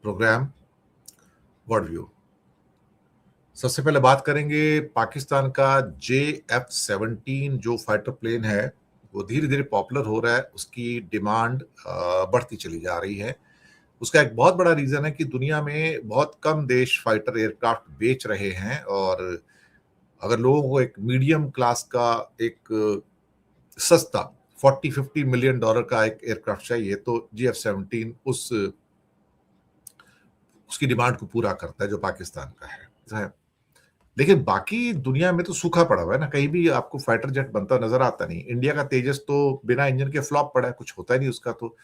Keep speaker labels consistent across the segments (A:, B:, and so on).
A: Programme world view. सबसे पहले बात करेंगे पाकिस्तान का JF-17 जो फाइटर प्लेन है, वो धीरे धीरे पॉपुलर हो रहा है। उसकी डिमांड बढ़ती चली जा रही है। उसका एक बहुत बड़ा रीजन है कि दुनिया में बहुत कम देश फाइटर एयरक्राफ्ट बेच रहे हैं, और अगर लोगों को एक मीडियम क्लास का एक सस्ता $40-50 मिलियन का एक एयरक्राफ्ट चाहिए, तो JF-17 उसकी डिमांड को पूरा करता है, जो पाकिस्तान का है। लेकिन बाकी दुनिया में तो सूखा पड़ा हुआ है ना, कहीं भी आपको फाइटर जेट बनता नजर आता नहीं। इंडिया का तेजस तो बिना इंजन के फ्लॉप पड़ा है, कुछ होता ही नहीं उसका तो।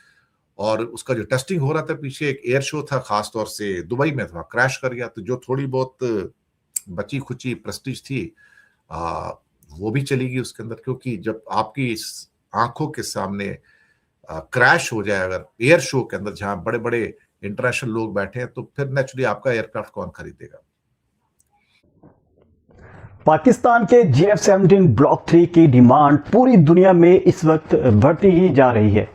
A: और उसका जो टेस्टिंग हो रहा था पीछे, एक एयर शो था खास तौर से दुबई में था, क्रैश कर गया। तो जो थोड़ी बहुत बची खुची प्रेस्टीज थी, आ, वो भी चली गई उसके अंदर, क्योंकि जब आपकी इस आंखों के सामने क्रैश हो जाए अगर एयर शो के अंदर, जहां बड़े बड़े इंटरनेशनल लोग बैठे हैं, तो फिर नेचुरली आपका एयरक्राफ्ट कौन खरीदेगा।
B: पाकिस्तान के JF-17 ब्लॉक 3 की डिमांड पूरी दुनिया में इस वक्त बढ़ती ही जा रही है।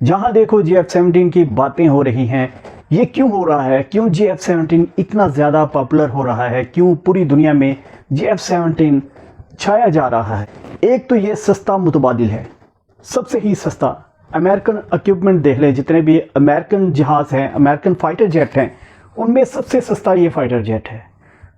B: जहां देखो JF-17 की बातें हो रही हैं। ये क्यों हो रहा है? क्यों JF-17 इतना ज़्यादा पॉपुलर हो रहा है? क्यों पूरी दुनिया में JF-17 छाया जा रहा है? एक तो ये सस्ता मुतबादिल है, सबसे ही सस्ता। अमेरिकन इक्विपमेंट देख ले, जितने भी अमेरिकन जहाज़ हैं, अमेरिकन फाइटर जेट हैं, उनमें सबसे सस्ता ये फाइटर जेट है।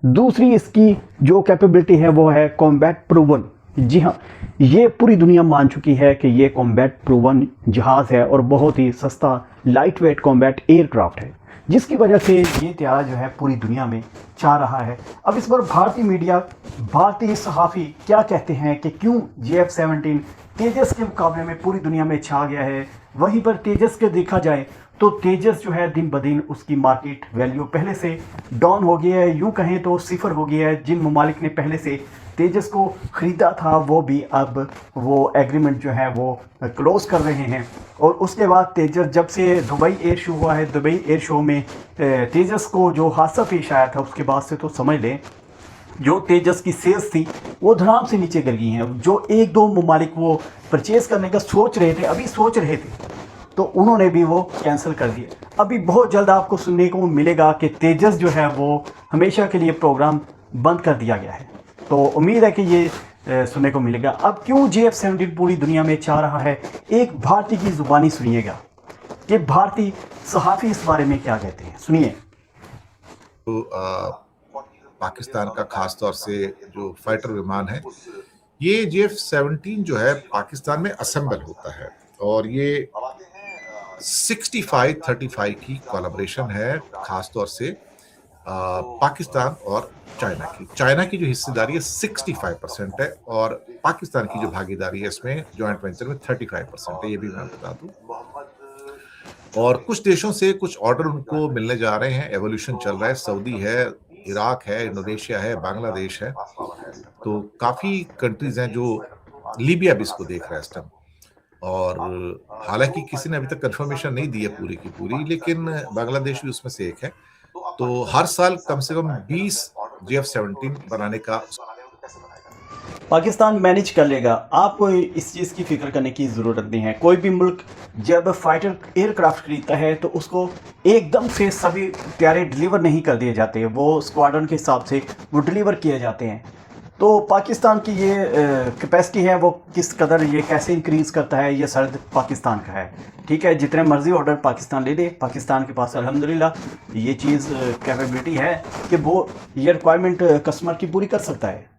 B: दूसरी इसकी जो कैपेबिलिटी है वो है कॉम्बैट प्रूवन। जी हाँ, ये पूरी दुनिया मान चुकी है कि ये कॉम्बैट प्रूवन जहाज़ है और बहुत ही सस्ता लाइट वेट कॉम्बैट एयरक्राफ्ट है, जिसकी वजह से ये तैयार जो है पूरी दुनिया में छा रहा है। अब इस पर भारतीय मीडिया, भारतीय सहाफ़ी क्या कहते हैं कि क्यों JF-17 तेजस के मुकाबले में पूरी दुनिया में छा गया है। वहीं पर तेजस के देखा जाए तो तेजस जो है दिन ब दिन उसकी मार्केट वैल्यू पहले से डाउन हो गया है, यूँ कहें तो सिफर हो गया है। जिन ममालिक ने पहले से तेजस को ख़रीदा था वो भी अब वो एग्रीमेंट जो है वो क्लोज़ कर रहे हैं। और उसके बाद तेजस, जब से दुबई एयर शो हुआ है, दुबई एयर शो में तेजस को जो हादसा पेश आया था, उसके बाद से तो समझ लें जो तेजस की सेल्स थी वो धड़ाम से नीचे गिर गई हैं। जो एक दो ममालिक वो परचेज़ करने का सोच रहे थे, अभी सोच रहे थे, तो उन्होंने भी वो कैंसिल कर दिए। अभी बहुत जल्द आपको सुनने को मिलेगा कि तेजस जो है वो हमेशा के लिए प्रोग्राम बंद कर दिया गया है। तो उम्मीद है कि ये सुनने को मिलेगा। अब क्यों JF-17 पूरी दुनिया में चाह रहा है, एक भारतीय की ज़ुबानी सुनिएगा कि भारतीय सहाफ़ी इस बारे में क्या कहते हैं, सुनिए।
A: तो पाकिस्तान का खास तौर से जो फाइटर विमान है, ये JF-17 जो है पाकिस्तान में असेंबल होता है, और ये 65-35 की कोलैबोरेशन है, खास तौर से पाकिस्तान और चाइना की जो हिस्सेदारी है 65% है, और पाकिस्तान की जो भागीदारी है इसमें जॉइंट वेंचर में 35% है, ये भी मैं बता दूं। और कुछ देशों से कुछ ऑर्डर उनको मिलने जा रहे हैं, एवोल्यूशन चल रहा है। सऊदी है, इराक है, इंडोनेशिया है, बांग्लादेश है, तो काफी कंट्रीज हैं जो, लीबिया भी इसको देख रहा है इस टाइम। और हालांकि किसी ने अभी तक कंफर्मेशन नहीं दी है पूरी की पूरी, लेकिन बांग्लादेश भी उसमें से एक है। तो हर साल कम से कम 20 JF-17 बनाने का
B: पाकिस्तान मैनेज कर लेगा, आपको इस चीज़ की फिक्र करने की ज़रूरत नहीं है। कोई भी मुल्क जब फाइटर एयरक्राफ्ट खरीदता है तो उसको एकदम से सभी तैयारे डिलीवर नहीं कर दिए जाते, वो स्क्वाड्रन के हिसाब से वो डिलीवर किए जाते हैं। तो पाकिस्तान की ये कैपेसिटी है, वो किस कदर ये कैसे इंक्रीज़ करता है, ये सर्द पाकिस्तान का है। ठीक है, जितने मर्जी ऑर्डर पाकिस्तान ले ले, पाकिस्तान के पास अल्हम्दुलिल्लाह ये चीज़ कैपेबिलिटी है कि वो ये रिक्वायरमेंट कस्टमर की पूरी कर सकता है।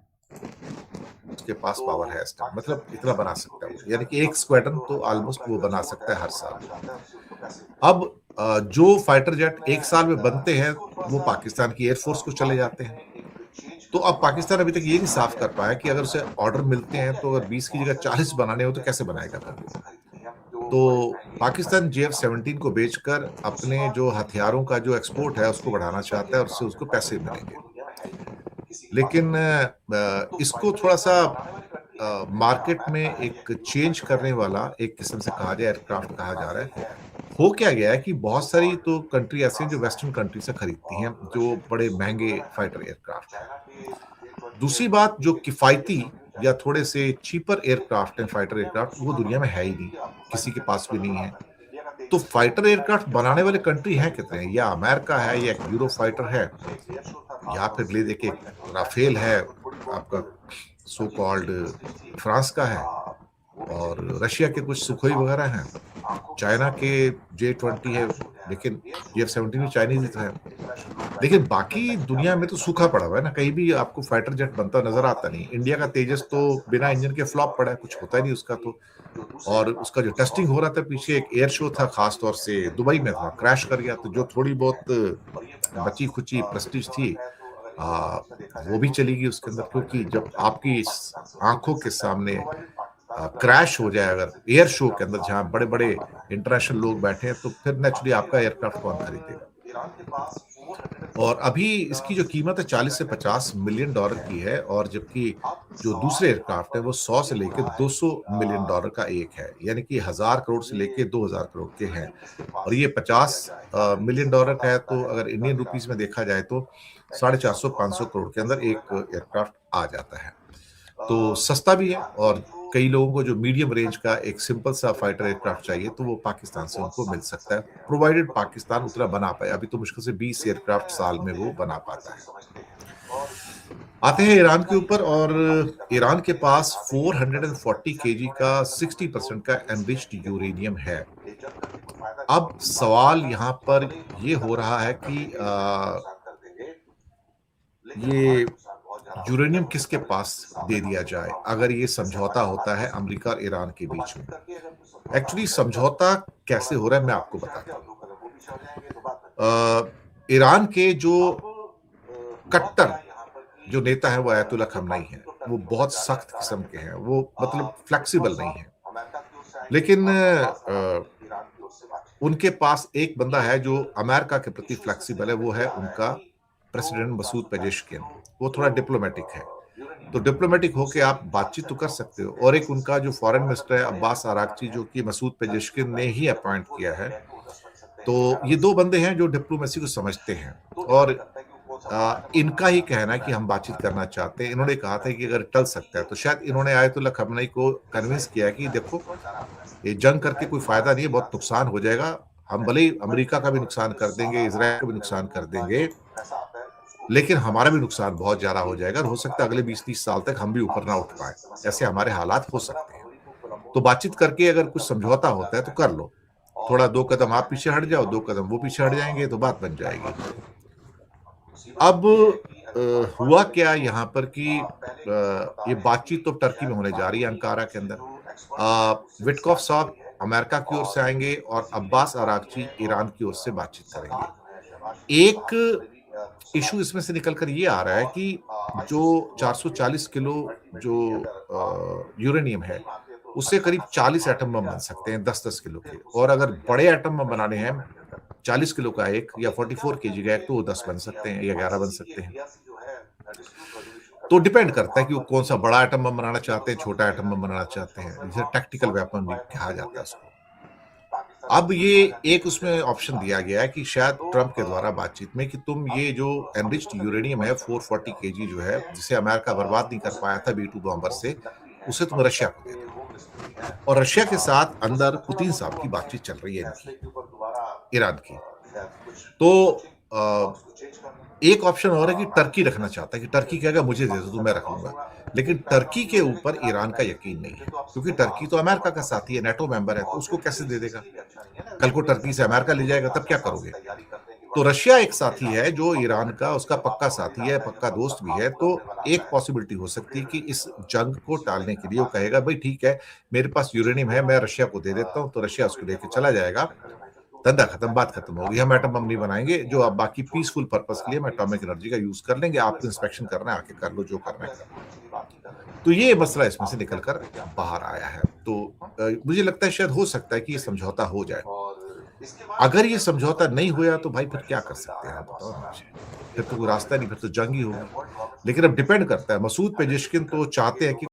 A: उसके पास पावर है इसका, मतलब इतना बना सकता है, यानी कि एक स्क्वाड्रन तो ऑलमोस्ट वो बना सकता है हर साल। अब जो फाइटर जेट एक साल में बनते हैं वो पाकिस्तान की एयरफोर्स को चले जाते हैं। तो अब पाकिस्तान अभी तक ये नहीं साफ कर पाया कि अगर उसे ऑर्डर मिलते हैं तो अगर 20 की जगह 40 बनाने हो तो कैसे बनाएगा फिर। तो पाकिस्तान JF-17 को बेचकर अपने जो हथियारों का जो एक्सपोर्ट है उसको बढ़ाना चाहता है, और उससे उसको पैसे मिलेंगे। लेकिन इसको थोड़ा सा मार्केट में एक चेंज करने वाला, एक किस्म से कहा जाए एयरक्राफ्ट कहा जा रहा है। हो क्या गया है कि बहुत सारी तो कंट्री ऐसी हैं जो वेस्टर्न कंट्री से खरीदती हैं, जो बड़े महंगे फाइटर एयरक्राफ्ट हैं। दूसरी बात, जो किफायती या थोड़े से चीपर एयरक्राफ्ट हैं, फाइटर एयरक्राफ्ट, वो दुनिया में है ही नहीं, किसी के पास भी नहीं है। तो फाइटर एयरक्राफ्ट बनाने वाले कंट्री हैं कितने? या अमेरिका है, या यूरो फाइटर है, या फिर ले देखिए राफेल है, आपका सो कॉल्ड फ्रांस का है, और रशिया के कुछ सुखोई वगैरह हैं, चाइना के J-20 है, लेकिन F-17 भी चाइनीज ही तो है। लेकिन बाकी दुनिया में तो सूखा पड़ा हुआ है ना, कहीं भी आपको फाइटर जेट बनता नजर आता नहीं। इंडिया का तेजस तो बिना इंजन के फ्लॉप पड़ा है, कुछ होता ही नहीं उसका तो। और उसका जो टेस्टिंग हो रहा था पीछे, एक एयर शो था खास तौर से दुबई में था, क्रैश कर गया। तो जो थोड़ी बहुत बची खुची प्रेस्टीज थी, वो भी चली गई उसके अंदर, क्योंकि जब आपकी आंखों के सामने क्रैश हो जाए अगर एयर शो के अंदर, जहां बड़े बड़े इंटरनेशनल लोग बैठे हैं, तो फिर नेचुरली आपका एयरक्राफ्ट कौन खरीदेगा। और अभी इसकी जो कीमत है 40 से 50 मिलियन डॉलर की है, और जबकि जो दूसरे एयरक्राफ्ट है वो 100 से लेकर 200 मिलियन डॉलर का एक है, यानी कि 1000 करोड़ से लेकर 2000 करोड़ के हैं। और ये 50 मिलियन डॉलर का है, तो अगर इंडियन रुपीस में देखा जाए तो 450-500 करोड़ के अंदर एक एयरक्राफ्ट आ जाता है। तो सस्ता भी है, और कई लोगों को जो मीडियम रेंज का एक सिंपल सा फाइटर एयरक्राफ्ट चाहिए, तो वो पाकिस्तान से उनको मिल सकता है, प्रोवाइडेड पाकिस्तान उतना बना पाए। अभी तो मुश्किल से 20 एयरक्राफ्ट साल में वो बना पाता है। आते हैं ईरान के ऊपर, और ईरान के पास 440 केजी का 60% का एनरिच्ड यूरेनियम है। अब सवाल यहाँ पर ये हो रहा है कि ये यूरेनियम किसके पास दे दिया जाए अगर ये समझौता होता है अमेरिका और ईरान के बीच में। एक्चुअली समझौता कैसे हो रहा है मैं आपको बताता हूँ। ईरान के जो कट्टर जो नेता है वो अयतुल्ला खमनई है, वो बहुत सख्त किस्म के हैं, वो मतलब फ्लेक्सिबल नहीं है। लेकिन उनके पास एक बंदा है जो अमेरिका के प्रति फ्लेक्सिबल है, वो है उनका प्रेसिडेंट मसूद पेजेश्किन। वो थोड़ा डिप्लोमेटिक है, तो डिप्लोमेटिक होके आप बातचीत तो कर सकते हो। और एक उनका जो फॉरेन मिनिस्टर है अब्बास आरागची, जो कि मसूद पेजेश्किन ने ही अपॉइंट किया है। तो ये दो बंदे हैं जो डिप्लोमेसी को समझते हैं, और इनका ही कहना है कि हम बातचीत करना चाहते हैं। इन्होंने कहा था कि अगर टल सकता है, तो शायद इन्होंने आयतुल्ला खमनई को कन्विंस किया कि देखो ये जंग करके कोई फायदा नहीं है, बहुत नुकसान हो जाएगा। हम भले ही अमेरिका का भी नुकसान कर देंगे, इजराइल का भी नुकसान कर देंगे, लेकिन हमारा भी नुकसान बहुत ज्यादा हो जाएगा, और हो सकता है अगले 20-30 साल तक हम भी ऊपर ना उठ पाए। ऐसे हमारे हालात हो सकते हैं। तो बातचीत करके अगर कुछ समझौता होता है तो कर लो, थोड़ा 2 कदम आप पीछे हट जाओ, 2 कदम वो पीछे हट जाएंगे, तो बात बन जाएगी। अब हुआ क्या यहाँ पर कि ये बातचीत तो टर्की में होने जा रही है, अंकारा के अंदर। विटकॉफ साहब अमेरिका की ओर से आएंगे, और अब्बास आरागची ईरान की ओर से बातचीत करेंगे। एक इशू इसमें से निकलकर ये आ रहा है कि जो 440 किलो जो यूरेनियम है, उससे करीब 40 एटम बम बन सकते हैं 10-10 किलो के। और अगर बड़े एटम बम बनाने हैं 40 किलो का एक, या 44 केजी का एक, तो वो 10 बन सकते हैं या 11 बन सकते हैं। तो डिपेंड करता है कि वो कौन सा बड़ा एटम बम बनाना चाहते हैं, छोटा एटम बम बनाना चाहते हैं, जिसे टैक्टिकल वेपन भी कहा जाता है उसको। अब ये एक उसमें ऑप्शन दिया गया है कि शायद ट्रंप के द्वारा बातचीत में, कि तुम ये जो एनरिच्ड यूरेनियम है 440 केजी जो है, जिसे अमेरिका बर्बाद नहीं कर पाया था B-2 बॉम्बर से, उसे तुम रशिया को दे दो। और रशिया के साथ अंदर पुतिन साहब की बातचीत चल रही है इनकी, ईरान की। तो एक ऑप्शन और है कि टर्की रखना चाहता है, कि टर्की कहेगा मुझे दे दो तो मैं रखूंगा। लेकिन टर्की के ऊपर ईरान का यकीन नहीं है, क्योंकि टर्की तो अमेरिका का साथी है, नेटो मेंबर है, तो उसको कैसे दे देगा। कल को टर्की से अमेरिका ले जाएगा, तब क्या करोगे। तो रशिया एक साथी है जो ईरान का उसका पक्का साथी है, पक्का दोस्त भी है। तो एक पॉसिबिलिटी हो सकती है कि इस जंग को टालने के लिए वो कहेगा भाई ठीक है, मेरे पास यूरेनियम है, मैं रशिया को दे देता हूं, तो रशिया उसको लेकर चला जाएगा, धंधा खत्म, बात खत्म होगी। हम एटम बम नहीं बनाएंगे, जो अब बाकी पीसफुल पर्पस के लिए हम एटॉमिक एनर्जी का यूज कर लेंगे, आपको इंस्पेक्शन करना है आके कर लो, जो करना है। तो ये मसला इसमें से निकलकर बाहर आया है। तो मुझे लगता है शायद हो सकता है कि ये समझौता हो जाए। अगर ये समझौता नहीं हुआ तो भाई फिर क्या कर सकते हैं आप बताओ मुझे। फिर तो कोई रास्ता नहीं, फिर तो जंग ही होगी। लेकिन अब डिपेंड करता है, मसूद पेजेश्किन तो चाहते हैं कि